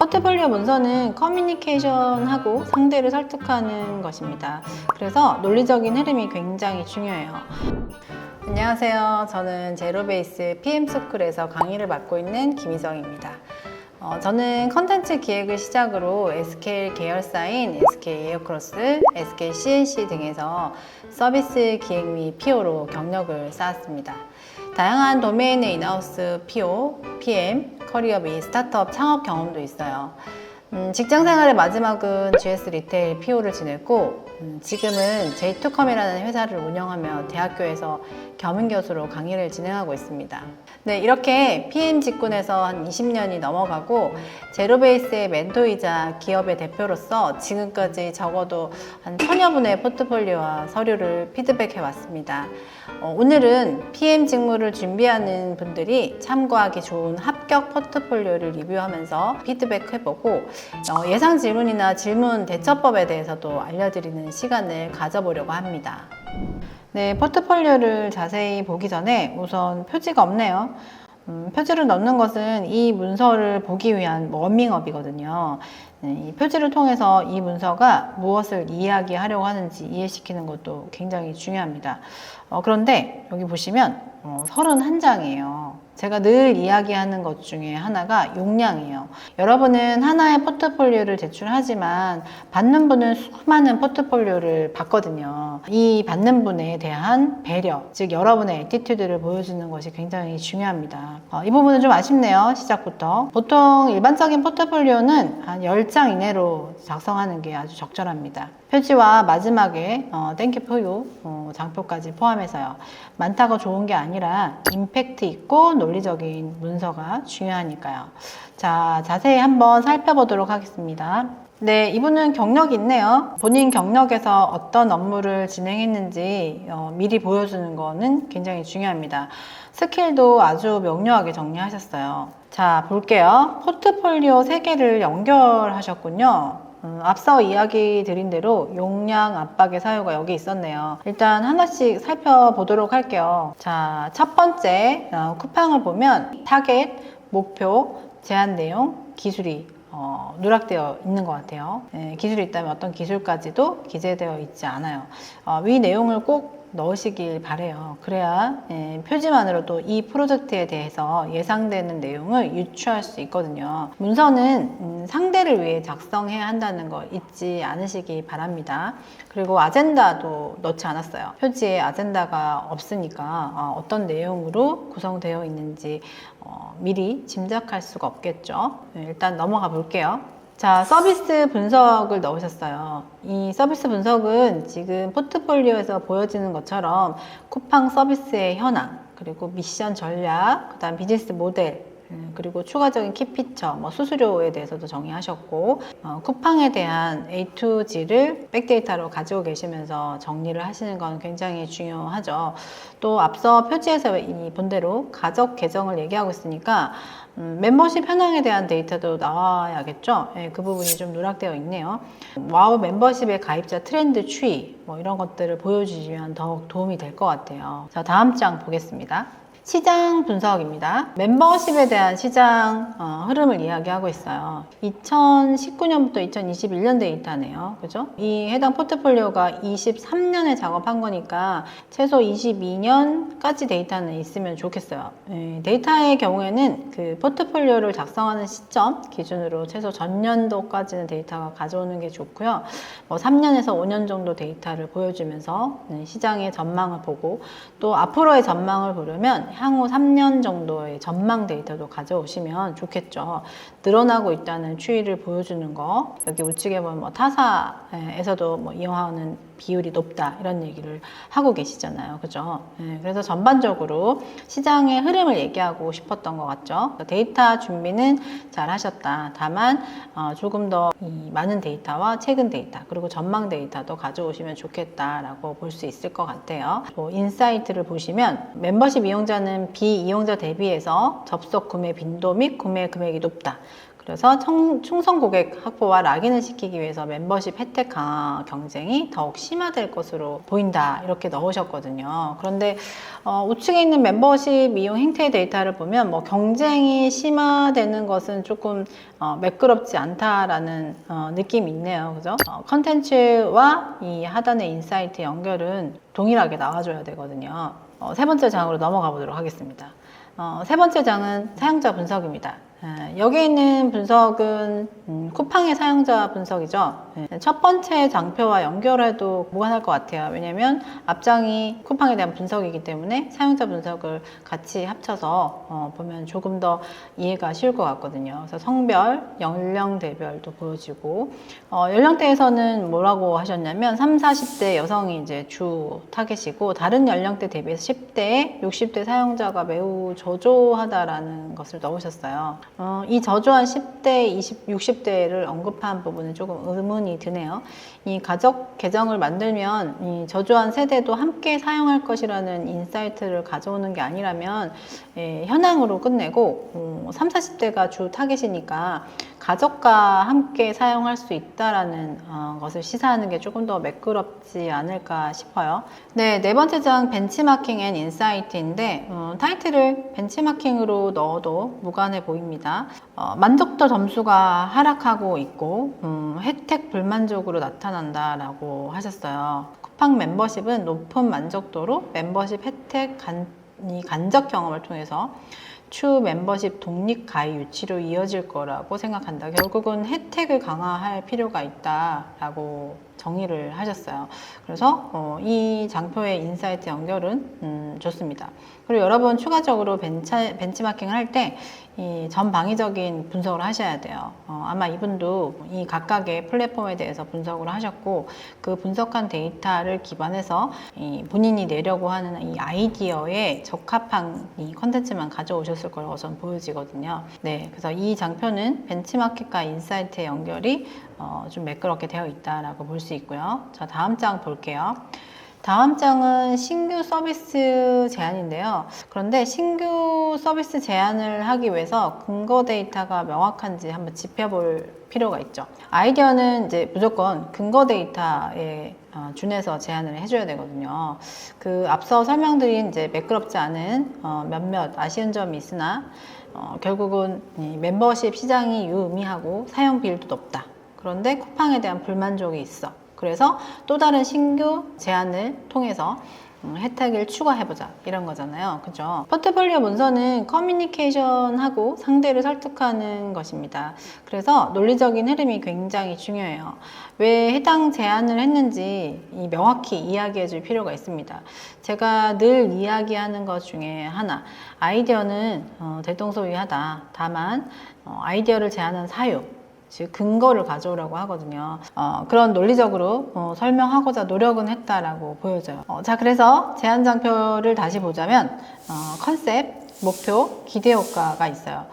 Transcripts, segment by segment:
포트폴리오 문서는 커뮤니케이션하고 상대를 설득하는 것입니다. 그래서 논리적인 흐름이 굉장히 중요해요. 안녕하세요. 저는 제로베이스 PM스쿨에서 강의를 맡고 있는 김희정입니다. 저는 컨텐츠 기획을 시작으로 SK 계열사인 SK 에어크로스, SK CNC 등에서 서비스 기획 및 PO로 경력을 쌓았습니다. 다양한 도메인의 인하우스 PO, PM, 커리어 및 스타트업 창업 경험도 있어요. 직장 생활의 마지막은 GS 리테일 PO를 지냈고 지금은 J2컴이라는 회사를 운영하며 대학교에서 겸임교수로 강의를 진행하고 있습니다. 네, 이렇게 PM 직군에서 한 20년이 넘어가고 제로베이스의 멘토이자 기업의 대표로서 지금까지 적어도 한 1000여 분의 포트폴리오와 서류를 피드백해 왔습니다. 오늘은 PM 직무를 준비하는 분들이 참고하기 좋은 합격 포트폴리오를 리뷰하면서 피드백해보고 예상 질문이나 질문 대처법에 대해서도 알려드리는 시간을 가져보려고 합니다. 네, 포트폴리오를 자세히 보기 전에 우선 표지가 없네요. 표지를 넣는 것은 이 문서를 보기 위한 워밍업이거든요. 네, 이 표지를 통해서 이 문서가 무엇을 이야기하려고 하는지 이해시키는 것도 굉장히 중요합니다. 그런데 여기 보시면 31장이에요. 제가 늘 이야기하는 것 중에 하나가 용량이에요. 여러분은 하나의 포트폴리오를 제출하지만 받는 분은 수많은 포트폴리오를 받거든요. 이 받는 분에 대한 배려, 즉 여러분의 애티튜드를 보여주는 것이 굉장히 중요합니다. 이 부분은 좀 아쉽네요. 시작부터. 보통 일반적인 포트폴리오는 한 10장 이내로 작성하는 게 아주 적절합니다. 표지와 마지막에 땡큐 포유 장표까지 포함해서요. 많다고 좋은 게 아니라 임팩트 있고 논리적인 문서가 중요하니까요. 자, 자세히 한번 살펴보도록 하겠습니다. 네, 이분은 경력이 있네요. 본인 경력에서 어떤 업무를 진행했는지 미리 보여주는 거는 굉장히 중요합니다. 스킬도 아주 명료하게 정리하셨어요. 자, 볼게요. 포트폴리오 3개를 연결하셨군요. 앞서 이야기 드린 대로 용량 압박의 사유가 여기 있었네요. 일단 하나씩 살펴보도록 할게요. 자, 첫 번째 쿠팡을 보면 타겟, 목표, 제한 내용, 기술이 누락되어 있는 것 같아요. 기술이 있다면 어떤 기술까지도 기재되어 있지 않아요. 위 내용을 꼭 넣으시길 바래요. 그래야 표지만으로도 이 프로젝트에 대해서 예상되는 내용을 유추할 수 있거든요. 문서는 상대를 위해 작성해야 한다는 거 잊지 않으시기 바랍니다. 그리고 아젠다도 넣지 않았어요. 표지에 아젠다가 없으니까 어떤 내용으로 구성되어 있는지 미리 짐작할 수가 없겠죠. 일단 넘어가 볼게요. 자, 서비스 분석을 넣으셨어요. 이 서비스 분석은 지금 포트폴리오에서 보여지는 것처럼 쿠팡 서비스의 현황, 그리고 미션 전략, 그 다음 비즈니스 모델, 그리고 추가적인 키피처, 수수료에 대해서도 정의하셨고 쿠팡에 대한 A to G를 백데이터로 가지고 계시면서 정리를 하시는 건 굉장히 중요하죠. 또 앞서 표지에서 이 본대로 가족 계정을 얘기하고 있으니까 멤버십 현황에 대한 데이터도 나와야겠죠. 그 부분이 좀 누락되어 있네요. 와우 멤버십의 가입자 트렌드 추이 이런 것들을 보여주시면 더욱 도움이 될 것 같아요. 자, 다음 장 보겠습니다. 시장 분석입니다. 멤버십에 대한 시장 흐름을 이야기하고 있어요. 2019년부터 2021년 데이터네요. 그죠? 이 해당 포트폴리오가 23년에 작업한 거니까 최소 22년까지 데이터는 있으면 좋겠어요. 데이터의 경우에는 그 포트폴리오를 작성하는 시점 기준으로 최소 전년도까지는 데이터가 가져오는 게 좋고요. 3년에서 5년 정도 데이터를 보여주면서 시장의 전망을 보고 또 앞으로의 전망을 보려면 향후 3년 정도의 전망 데이터도 가져오시면 좋겠죠. 늘어나고 있다는 추이를 보여주는 거, 여기 우측에 보면 타사에서도 이용하는 비율이 높다 이런 얘기를 하고 계시잖아요. 그죠? 그래서 전반적으로 시장의 흐름을 얘기하고 싶었던 것 같죠. 데이터 준비는 잘 하셨다. 다만 조금 더 많은 데이터와 최근 데이터 그리고 전망 데이터도 가져오시면 좋겠다라고 볼 수 있을 것 같아요. 인사이트를 보시면 멤버십 이용자는 비이용자 대비해서 접속 구매 빈도 및 구매 금액이 높다. 그래서 충성 고객 확보와 락인을 시키기 위해서 멤버십 혜택 강화 경쟁이 더욱 심화될 것으로 보인다 이렇게 넣으셨거든요. 그런데 우측에 있는 멤버십 이용 행태 데이터를 보면 뭐 경쟁이 심화되는 것은 조금 매끄럽지 않다라는 느낌이 있네요. 그죠? 컨텐츠와 이 하단의 인사이트 연결은 동일하게 나와줘야 되거든요. 세 번째 장으로 넘어가 보도록 하겠습니다. 세 번째 장은 사용자 분석입니다. 여기 있는 분석은 쿠팡의 사용자 분석이죠. 첫 번째 장표와 연결해도 무관할 것 같아요. 왜냐면 앞장이 쿠팡에 대한 분석이기 때문에 사용자 분석을 같이 합쳐서 보면 조금 더 이해가 쉬울 것 같거든요. 그래서 성별, 연령대별도 보여지고 연령대에서는 뭐라고 하셨냐면 3, 40대 여성이 이제 주 타겟이고 다른 연령대 대비해서 10대, 60대 사용자가 매우 저조하다라는 것을 넣으셨어요. 이 저조한 10대, 60대를 언급한 부분은 조금 의문이 드네요. 이 가족 계정을 만들면 이 저조한 세대도 함께 사용할 것이라는 인사이트를 가져오는 게 아니라면 현황으로 끝내고 3, 40대가 주 타겟이니까 가족과 함께 사용할 수 있다라는 것을 시사하는 게 조금 더 매끄럽지 않을까 싶어요. 네 번째 장 벤치마킹 앤 인사이트인데 타이틀을 벤치마킹으로 넣어도 무관해 보입니다. 만족도 점수가 하락하고 있고 혜택 불만족으로 나타난다라고 하셨어요. 쿠팡 멤버십은 높은 만족도로 멤버십 혜택 간접 경험을 통해서 추 멤버십 독립 가입 유치로 이어질 거라고 생각한다. 결국은 혜택을 강화할 필요가 있다라고 정의를 하셨어요. 그래서 이 장표의 인사이트 연결은 좋습니다. 그리고 여러분 추가적으로 벤치마킹을 할 때 이 전방위적인 분석을 하셔야 돼요. 아마 이분도 이 각각의 플랫폼에 대해서 분석을 하셨고 그 분석한 데이터를 기반해서 이 본인이 내려고 하는 이 아이디어에 적합한 이 컨텐츠만 가져오셨을 거라고 저는 보여지거든요. 네, 그래서 이 장표는 벤치마킹과 인사이트의 연결이 좀 매끄럽게 되어 있다라고 볼 수 있고요. 자, 다음 장 볼게요. 다음 장은 신규 서비스 제안인데요. 그런데 신규 서비스 제안을 하기 위해서 근거 데이터가 명확한지 한번 짚어볼 필요가 있죠. 아이디어는 이제 무조건 근거 데이터에 준해서 제안을 해줘야 되거든요. 그 앞서 설명드린 이제 매끄럽지 않은 몇몇 아쉬운 점이 있으나 결국은 이 멤버십 시장이 유의미하고 사용 비율도 높다. 그런데 쿠팡에 대한 불만족이 있어. 그래서 또 다른 신규 제안을 통해서 혜택을 추가해보자 이런 거잖아요. 그죠? 포트폴리오 문서는 커뮤니케이션하고 상대를 설득하는 것입니다. 그래서 논리적인 흐름이 굉장히 중요해요. 왜 해당 제안을 했는지 명확히 이야기해 줄 필요가 있습니다. 제가 늘 이야기하는 것 중에 하나, 아이디어는 대동소이하다. 다만 아이디어를 제안한 사유, 즉 근거를 가져오라고 하거든요. 그런 논리적으로 설명하고자 노력은 했다라고 보여져요. 자, 그래서 제안 장표를 다시 보자면 컨셉, 목표, 기대 효과가 있어요.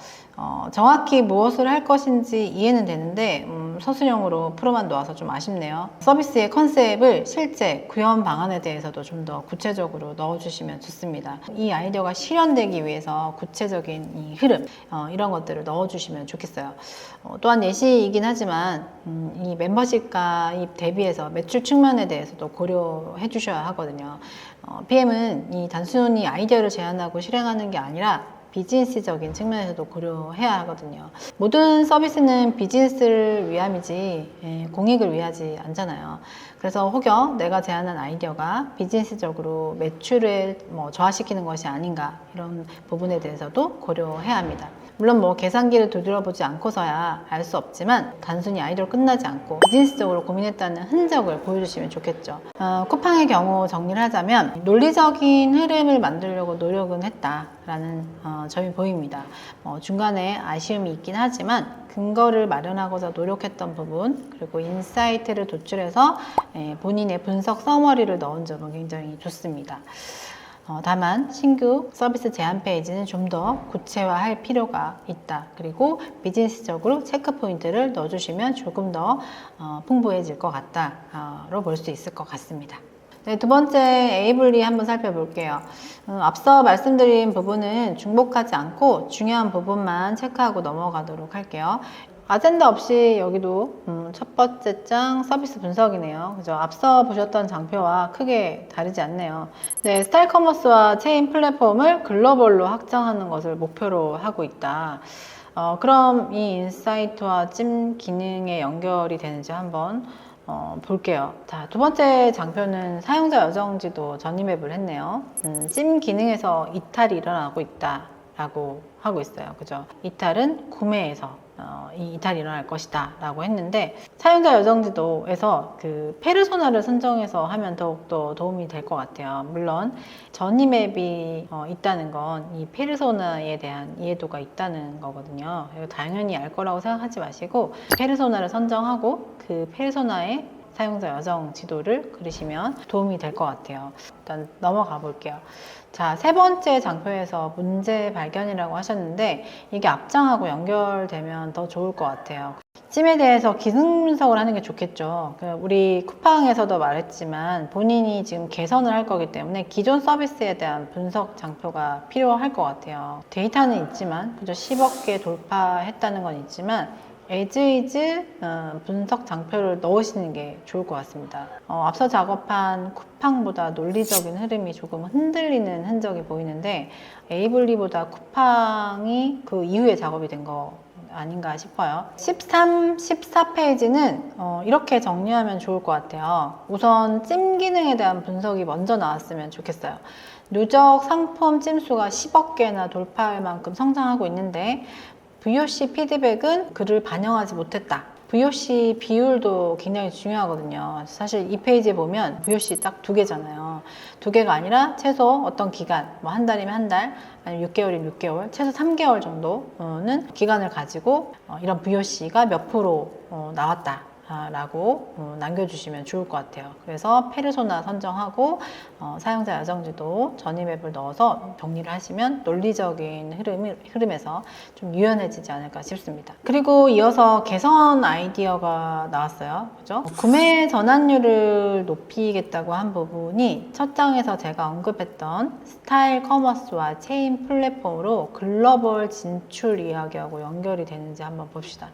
정확히 무엇을 할 것인지 이해는 되는데 서술형으로 프로만 놓아서 좀 아쉽네요. 서비스의 컨셉을 실제 구현 방안에 대해서도 좀 더 구체적으로 넣어주시면 좋습니다. 이 아이디어가 실현되기 위해서 구체적인 이 흐름 이런 것들을 넣어주시면 좋겠어요. 또한 예시이긴 하지만 이 멤버십 가입 대비해서 매출 측면에 대해서도 고려해 주셔야 하거든요. PM은 이 단순히 아이디어를 제안하고 실행하는 게 아니라 비즈니스적인 측면에서도 고려해야 하거든요. 모든 서비스는 비즈니스를 위함이지 공익을 위하지 않잖아요. 그래서 혹여 내가 제안한 아이디어가 비즈니스적으로 매출을 저하시키는 것이 아닌가 이런 부분에 대해서도 고려해야 합니다. 물론 계산기를 두드려보지 않고서야 알 수 없지만 단순히 아이디어로 끝나지 않고 비즈니스적으로 고민했다는 흔적을 보여주시면 좋겠죠. 쿠팡의 경우 정리를 하자면 논리적인 흐름을 만들려고 노력은 했다라는 점이 보입니다. 중간에 아쉬움이 있긴 하지만 근거를 마련하고자 노력했던 부분 그리고 인사이트를 도출해서 본인의 분석 서머리를 넣은 점은 굉장히 좋습니다. 다만 신규 서비스 제안 페이지는 좀 더 구체화할 필요가 있다. 그리고 비즈니스적으로 체크 포인트를 넣어주시면 조금 더 풍부해질 것 같다로 볼 수 있을 것 같습니다. 네, 두 번째 에이블리 한번 살펴볼게요. 앞서 말씀드린 부분은 중복하지 않고 중요한 부분만 체크하고 넘어가도록 할게요. 아젠다 없이 여기도 첫 번째 장 서비스 분석이네요. 그죠? 앞서 보셨던 장표와 크게 다르지 않네요. 네, 스타일 커머스와 체인 플랫폼을 글로벌로 확장하는 것을 목표로 하고 있다. 그럼 이 인사이트와 찜 기능에 연결이 되는지 한번 볼게요. 자, 두 번째 장표는 사용자 여정지도 전이맵을 했네요. 찜 기능에서 이탈이 일어나고 있다 라고 하고 있어요. 그죠? 이탈은 구매에서 이 이탈이 일어날 것이다 라고 했는데, 사용자 여정지도에서 그 페르소나를 선정해서 하면 더욱더 도움이 될 것 같아요. 물론 전이맵이 있다는 건 이 페르소나에 대한 이해도가 있다는 거거든요. 당연히 알 거라고 생각하지 마시고 페르소나를 선정하고 그 페르소나의 사용자 여정 지도를 그리시면 도움이 될 것 같아요. 일단 넘어가 볼게요. 자, 세 번째 장표에서 문제 발견이라고 하셨는데, 이게 앞장하고 연결되면 더 좋을 것 같아요. 찜에 대해서 기능 분석을 하는 게 좋겠죠. 우리 쿠팡에서도 말했지만 본인이 지금 개선을 할 거기 때문에 기존 서비스에 대한 분석 장표가 필요할 것 같아요. 데이터는 있지만, 그죠? 10억 개 돌파했다는 건 있지만 에즈이즈 분석 장표를 넣으시는 게 좋을 것 같습니다. 앞서 작업한 쿠팡보다 논리적인 흐름이 조금 흔들리는 흔적이 보이는데, 에이블리보다 쿠팡이 그 이후에 작업이 된 거 아닌가 싶어요. 13, 14페이지는 이렇게 정리하면 좋을 것 같아요. 우선 찜 기능에 대한 분석이 먼저 나왔으면 좋겠어요. 누적 상품 찜수가 10억 개나 돌파할 만큼 성장하고 있는데, VOC 피드백은 그를 반영하지 못했다. VOC 비율도 굉장히 중요하거든요. 사실 이 페이지에 보면 VOC 딱 2개잖아요. 2개가 아니라 최소 어떤 기간, 뭐 한 달이면 한 달, 아니면 6개월이면 6개월, 최소 3개월 정도는 기간을 가지고 이런 VOC가 몇 프로 나왔다 라고 남겨주시면 좋을 것 같아요. 그래서 페르소나 선정하고 사용자 여정지도 전이맵을 넣어서 정리를 하시면 논리적인 흐름에서 좀 유연해지지 않을까 싶습니다. 그리고 이어서 개선 아이디어가 나왔어요. 그죠? 구매 전환율을 높이겠다고 한 부분이 첫 장에서 제가 언급했던 스타일 커머스와 체인 플랫폼으로 글로벌 진출 이야기하고 연결이 되는지 한번 봅시다.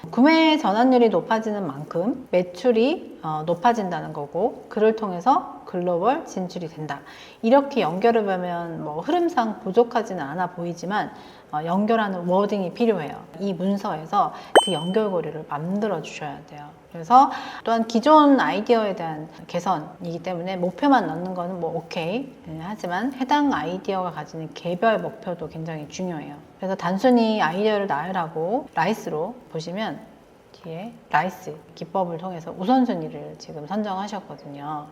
구매 전환율이 높아지는 만큼 매출이 높아진다는 거고, 그를 통해서 글로벌 진출이 된다. 이렇게 연결을 보면 뭐 흐름상 부족하지는 않아 보이지만 연결하는 워딩이 필요해요. 이 문서에서 그 연결고리를 만들어 주셔야 돼요. 그래서 또한 기존 아이디어에 대한 개선이기 때문에 목표만 넣는 거는 뭐 오케이. 하지만 해당 아이디어가 가지는 개별 목표도 굉장히 중요해요. 그래서 단순히 아이디어를 나열하고 라이스로 보시면 뒤에 라이스 기법을 통해서 우선순위를 지금 선정하셨거든요.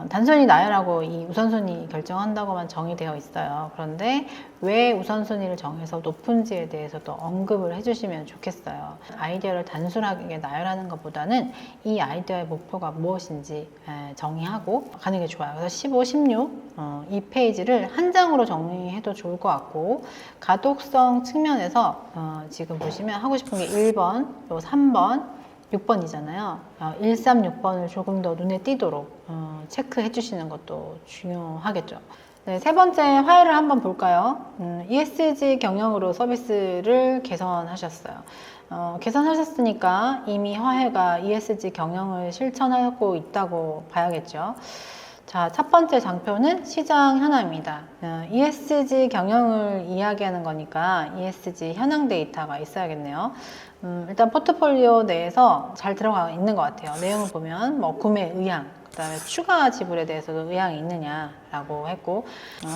단순히 나열하고 이 우선순위 결정한다고만 정의되어 있어요. 그런데 왜 우선순위를 정해서 높은지에 대해서도 언급을 해주시면 좋겠어요. 아이디어를 단순하게 나열하는 것보다는 이 아이디어의 목표가 무엇인지 정의하고 가는 게 좋아요. 그래서 15, 16 이 페이지를 한 장으로 정리해도 좋을 것 같고, 가독성 측면에서 지금 보시면 하고 싶은 게 1번, 요 3번, 6번이잖아요. 1, 3, 6번을 조금 더 눈에 띄도록 체크해 주시는 것도 중요하겠죠. 네, 세 번째 화해를 한번 볼까요? ESG 경영으로 서비스를 개선하셨어요. 개선하셨으니까 이미 화해가 ESG 경영을 실천하고 있다고 봐야겠죠. 자, 첫 번째 장표는 시장 현황입니다. ESG 경영을 이야기하는 거니까 ESG 현황 데이터가 있어야겠네요. 일단 포트폴리오 내에서 잘 들어가 있는 것 같아요. 내용을 보면 뭐 구매 의향, 그 다음에 추가 지불에 대해서도 의향이 있느냐라고 했고,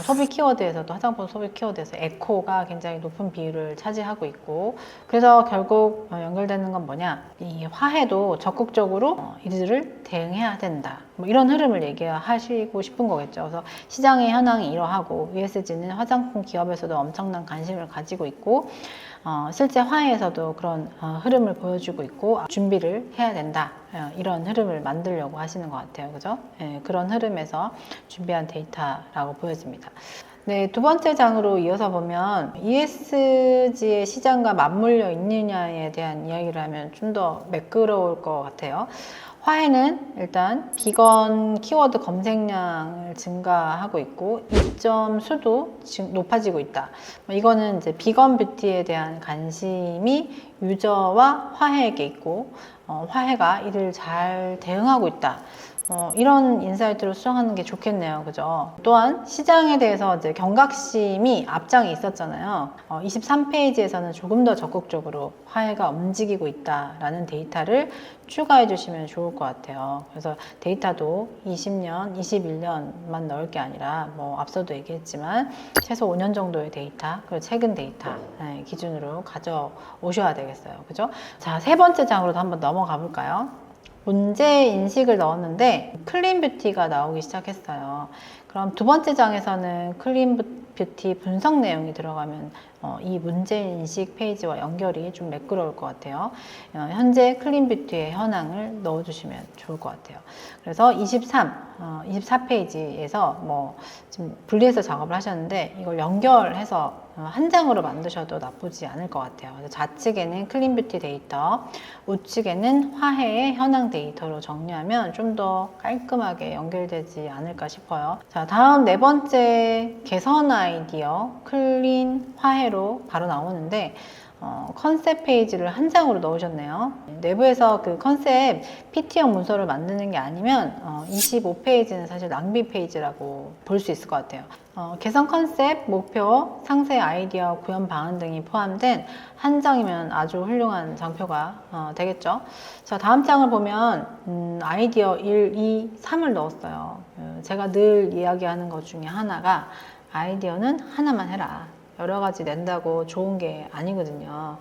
소비 키워드에서도 화장품 소비 키워드에서 에코가 굉장히 높은 비율을 차지하고 있고, 그래서 결국 연결되는 건 뭐냐, 이 화해도 적극적으로 이들을 대응해야 된다, 뭐 이런 흐름을 얘기하시고 싶은 거겠죠. 그래서 시장의 현황이 이러하고 ESG는 화장품 기업에서도 엄청난 관심을 가지고 있고, 실제 화해에서도 그런 흐름을 보여주고 있고 준비를 해야 된다, 이런 흐름을 만들려고 하시는 것 같아요. 그죠? 그런 흐름에서 준비한 데이터라고 보여집니다. 네, 두 번째 장으로 이어서 보면 ESG의 시장과 맞물려 있느냐에 대한 이야기를 하면 좀 더 매끄러울 것 같아요. 화해는 일단 비건 키워드 검색량을 증가하고 있고 입점 수도 높아지고 있다. 이거는 이제 비건 뷰티에 대한 관심이 유저와 화해에게 있고 화해가 이를 잘 대응하고 있다. 이런 인사이트로 수정하는 게 좋겠네요. 그죠? 또한 시장에 대해서 이제 경각심이 앞장에 있었잖아요. 23페이지에서는 조금 더 적극적으로 화해가 움직이고 있다라는 데이터를 추가해 주시면 좋을 것 같아요. 그래서 데이터도 20년, 21년만 넣을 게 아니라 앞서도 얘기했지만 최소 5년 정도의 데이터, 그리고 최근 데이터 기준으로 가져오셔야 되겠어요. 그죠? 자, 세 번째 장으로도 한번 넘어가 볼까요? 문제 인식을 넣었는데 클린 뷰티가 나오기 시작했어요. 그럼 두 번째 장에서는 클린 뷰티 분석 내용이 들어가면 이 문제 인식 페이지와 연결이 좀 매끄러울 것 같아요. 현재 클린 뷰티의 현황을 넣어주시면 좋을 것 같아요. 그래서 24페이지에서 지금 분리해서 작업을 하셨는데 이걸 연결해서 한 장으로 만드셔도 나쁘지 않을 것 같아요. 그래서 좌측에는 클린 뷰티 데이터, 우측에는 화해의 현황 데이터로 정리하면 좀 더 깔끔하게 연결되지 않을까 싶어요. 자, 다음 네 번째 개선 아이디어 클린 화해로 바로 나오는데 컨셉 페이지를 한 장으로 넣으셨네요. 내부에서 그 컨셉 PT형 문서를 만드는 게 아니면 25페이지는 사실 낭비 페이지라고 볼 수 있을 것 같아요. 개선 컨셉, 목표, 상세 아이디어, 구현 방안 등이 포함된 한 장이면 아주 훌륭한 장표가 되겠죠. 자, 다음 장을 보면 아이디어 1, 2, 3을 넣었어요. 제가 늘 이야기하는 것 중에 하나가 아이디어는 하나만 해라. 여러 가지 낸다고 좋은 게 아니거든요.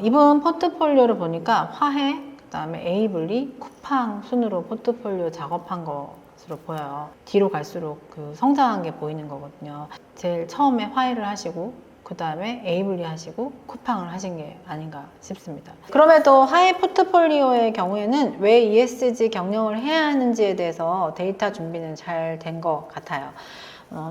이번 포트폴리오를 보니까 화해, 그 다음에 에이블리, 쿠팡 순으로 포트폴리오 작업한 것으로 보여요. 뒤로 갈수록 그 성장한 게 보이는 거거든요. 제일 처음에 화해를 하시고 그 다음에 에이블리 하시고 쿠팡을 하신 게 아닌가 싶습니다. 그럼에도 화해 포트폴리오의 경우에는 왜 ESG 경영을 해야 하는지에 대해서 데이터 준비는 잘 된 것 같아요.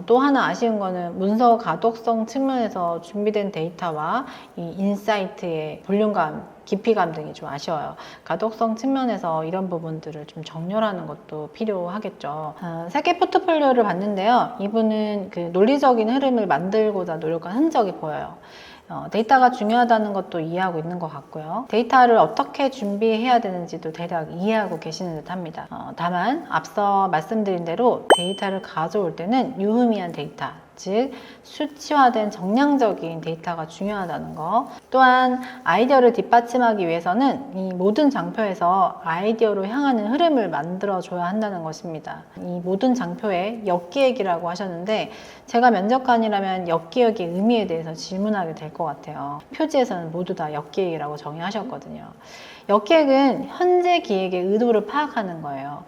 또 하나 아쉬운 거는 문서 가독성 측면에서 준비된 데이터와 이 인사이트의 볼륨감, 깊이감 등이 좀 아쉬워요. 가독성 측면에서 이런 부분들을 좀 정렬하는 것도 필요하겠죠. 세계 포트폴리오를 봤는데요. 이분은 그 논리적인 흐름을 만들고자 노력한 흔적이 보여요. 데이터가 중요하다는 것도 이해하고 있는 것 같고요. 데이터를 어떻게 준비해야 되는지도 대략 이해하고 계시는 듯 합니다. 다만 앞서 말씀드린 대로 데이터를 가져올 때는 유의미한 데이터, 즉 수치화된 정량적인 데이터가 중요하다는 거. 또한 아이디어를 뒷받침하기 위해서는 이 모든 장표에서 아이디어로 향하는 흐름을 만들어줘야 한다는 것입니다. 이 모든 장표에 역기획이라고 하셨는데 제가 면접관이라면 역기획의 의미에 대해서 질문하게 될 것 같아요. 표지에서는 모두 다 역기획이라고 정의하셨거든요. 역기획은 현재 기획의 의도를 파악하는 거예요.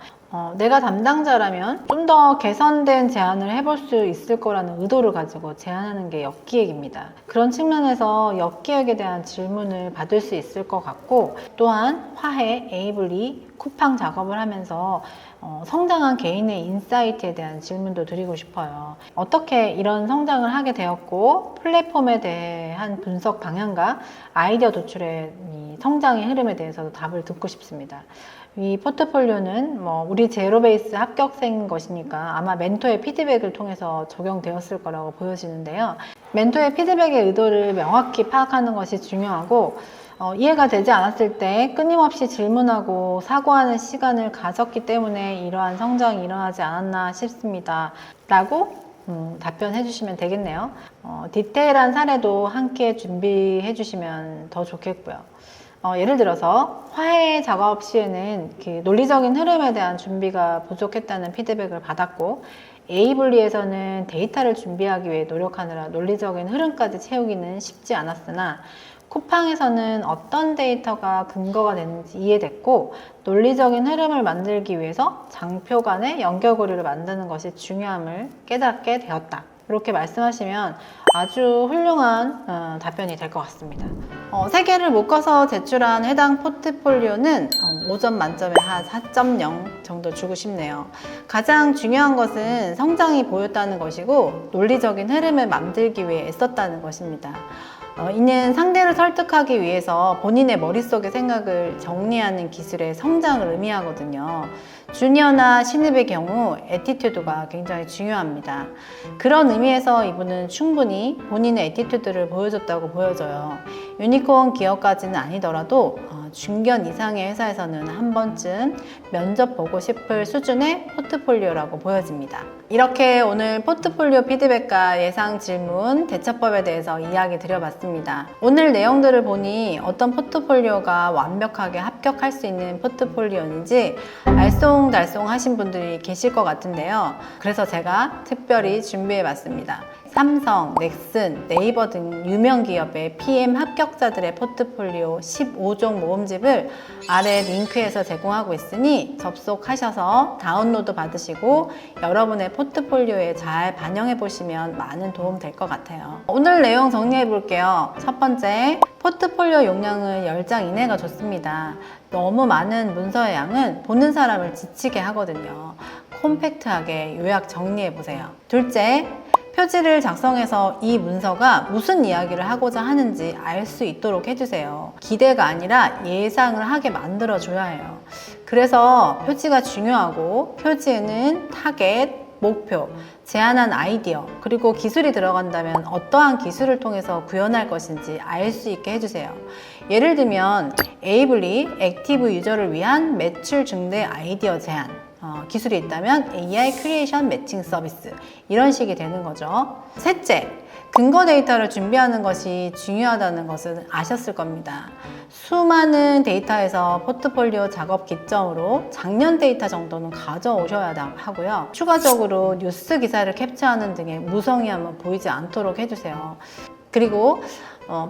내가 담당자라면 좀 더 개선된 제안을 해볼 수 있을 거라는 의도를 가지고 제안하는 게 역기획입니다. 그런 측면에서 역기획에 대한 질문을 받을 수 있을 것 같고, 또한 화해, 에이블리, 쿠팡 작업을 하면서 성장한 개인의 인사이트에 대한 질문도 드리고 싶어요. 어떻게 이런 성장을 하게 되었고, 플랫폼에 대한 분석 방향과 아이디어 도출의 성장의 흐름에 대해서도 답을 듣고 싶습니다. 이 포트폴리오는 우리 제로베이스 합격생 것이니까 아마 멘토의 피드백을 통해서 적용되었을 거라고 보여지는데요. 멘토의 피드백의 의도를 명확히 파악하는 것이 중요하고, 이해가 되지 않았을 때 끊임없이 질문하고 사고하는 시간을 가졌기 때문에 이러한 성장이 일어나지 않았나 싶습니다. 라고 답변해 주시면 되겠네요. 디테일한 사례도 함께 준비해 주시면 더 좋겠고요. 예를 들어서 화해 작업 시에는 그 논리적인 흐름에 대한 준비가 부족했다는 피드백을 받았고, 에이블리에서는 데이터를 준비하기 위해 노력하느라 논리적인 흐름까지 채우기는 쉽지 않았으나, 쿠팡에서는 어떤 데이터가 근거가 되는지 이해됐고, 논리적인 흐름을 만들기 위해서 장표 간의 연결고리를 만드는 것이 중요함을 깨닫게 되었다. 이렇게 말씀하시면 아주 훌륭한 답변이 될 것 같습니다. 3개를 묶어서 제출한 해당 포트폴리오는 5점 만점에 한 4.0 정도 주고 싶네요. 가장 중요한 것은 성장이 보였다는 것이고 논리적인 흐름을 만들기 위해 애썼다는 것입니다. 이는 상대를 설득하기 위해서 본인의 머릿속의 생각을 정리하는 기술의 성장을 의미하거든요. 주니어나 신입의 경우 애티튜드가 굉장히 중요합니다. 그런 의미에서 이분은 충분히 본인의 애티튜드를 보여줬다고 보여져요. 유니콘 기업까지는 아니더라도 중견 이상의 회사에서는 한 번쯤 면접 보고 싶을 수준의 포트폴리오라고 보여집니다. 이렇게 오늘 포트폴리오 피드백과 예상 질문, 대처법에 대해서 이야기 드려봤습니다. 오늘 내용들을 보니 어떤 포트폴리오가 완벽하게 합격할 수 있는 포트폴리오인지 알쏭달쏭 하신 분들이 계실 것 같은데요. 그래서 제가 특별히 준비해봤습니다. 삼성, 넥슨, 네이버 등 유명 기업의 PM 합격자들의 포트폴리오 15종 모음집을 아래 링크에서 제공하고 있으니 접속하셔서 다운로드 받으시고 여러분의 포트폴리오에 잘 반영해 보시면 많은 도움 될 것 같아요. 오늘 내용 정리해 볼게요. 첫 번째, 포트폴리오 용량은 10장 이내가 좋습니다. 너무 많은 문서의 양은 보는 사람을 지치게 하거든요. 콤팩트하게 요약 정리해 보세요. 둘째, 표지를 작성해서 이 문서가 무슨 이야기를 하고자 하는지 알 수 있도록 해주세요. 기대가 아니라 예상을 하게 만들어줘야 해요. 그래서 표지가 중요하고 표지에는 타겟, 목표, 제안한 아이디어, 그리고 기술이 들어간다면 어떠한 기술을 통해서 구현할 것인지 알 수 있게 해주세요. 예를 들면 에이블리, 액티브 유저를 위한 매출 증대 아이디어 제안, 기술이 있다면 AI 크리에이션 매칭 서비스, 이런 식이 되는 거죠. 셋째, 근거 데이터를 준비하는 것이 중요하다는 것은 아셨을 겁니다. 수많은 데이터에서 포트폴리오 작업 기점으로 작년 데이터 정도는 가져오셔야 하고요. 추가적으로 뉴스 기사를 캡처하는 등의 무성의함은 보이지 않도록 해주세요. 그리고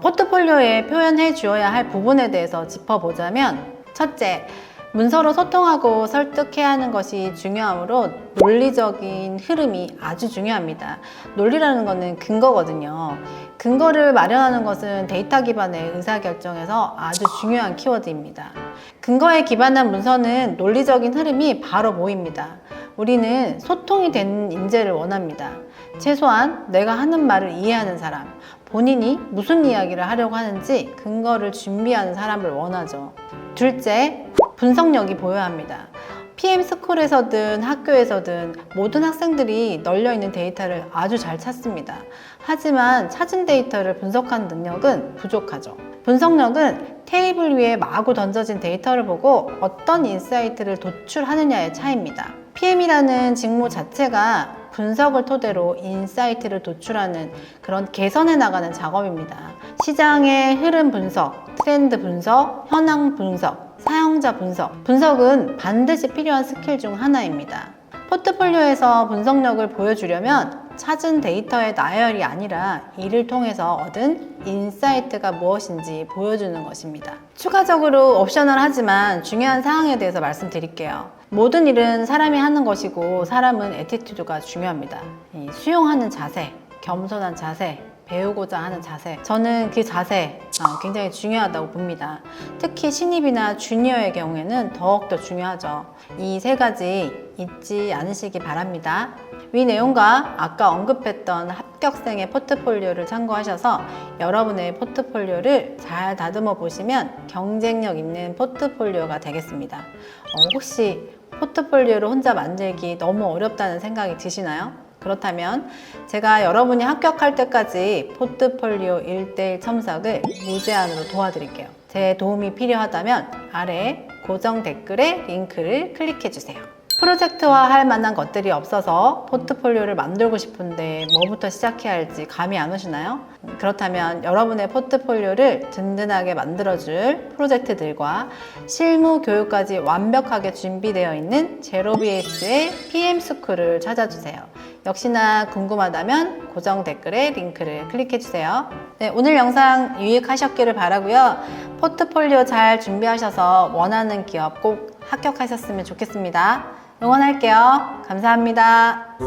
포트폴리오에 표현해 주어야 할 부분에 대해서 짚어보자면, 첫째, 문서로 소통하고 설득해야 하는 것이 중요하므로 논리적인 흐름이 아주 중요합니다. 논리라는 것은 근거거든요. 근거를 마련하는 것은 데이터 기반의 의사결정에서 아주 중요한 키워드입니다. 근거에 기반한 문서는 논리적인 흐름이 바로 보입니다. 우리는 소통이 되는 인재를 원합니다. 최소한 내가 하는 말을 이해하는 사람, 본인이 무슨 이야기를 하려고 하는지 근거를 준비하는 사람을 원하죠. 둘째, 분석력이 보여야 합니다. PM스쿨에서든 학교에서든 모든 학생들이 널려있는 데이터를 아주 잘 찾습니다. 하지만 찾은 데이터를 분석하는 능력은 부족하죠. 분석력은 테이블 위에 마구 던져진 데이터를 보고 어떤 인사이트를 도출하느냐의 차이입니다. PM이라는 직무 자체가 분석을 토대로 인사이트를 도출하는 그런 개선해 나가는 작업입니다. 시장의 흐름 분석, 트렌드 분석, 현황 분석, 사용자 분석. 분석은 반드시 필요한 스킬 중 하나입니다. 포트폴리오에서 분석력을 보여주려면 찾은 데이터의 나열이 아니라 이를 통해서 얻은 인사이트가 무엇인지 보여주는 것입니다. 추가적으로 옵셔널하지만 중요한 사항에 대해서 말씀드릴게요. 모든 일은 사람이 하는 것이고 사람은 애티튜드가 중요합니다. 수용하는 자세, 겸손한 자세, 배우고자 하는 자세, 저는 그 자세 굉장히 중요하다고 봅니다. 특히 신입이나 주니어의 경우에는 더욱더 중요하죠. 이 세 가지 잊지 않으시기 바랍니다. 위 내용과 아까 언급했던 합격생의 포트폴리오를 참고하셔서 여러분의 포트폴리오를 잘 다듬어 보시면 경쟁력 있는 포트폴리오가 되겠습니다. 혹시 포트폴리오를 혼자 만들기 너무 어렵다는 생각이 드시나요? 그렇다면 제가 여러분이 합격할 때까지 포트폴리오 1:1 첨삭을 무제한으로 도와드릴게요. 제 도움이 필요하다면 아래 고정 댓글에 링크를 클릭해 주세요. 프로젝트화 할 만한 것들이 없어서 포트폴리오를 만들고 싶은데 뭐부터 시작해야 할지 감이 안 오시나요? 그렇다면 여러분의 포트폴리오를 든든하게 만들어줄 프로젝트들과 실무 교육까지 완벽하게 준비되어 있는 제로비에이스의 PM스쿨을 찾아주세요. 역시나 궁금하다면 고정 댓글에 링크를 클릭해주세요. 네, 오늘 영상 유익하셨기를 바라고요. 포트폴리오 잘 준비하셔서 원하는 기업 꼭 합격하셨으면 좋겠습니다. 응원할게요. 감사합니다.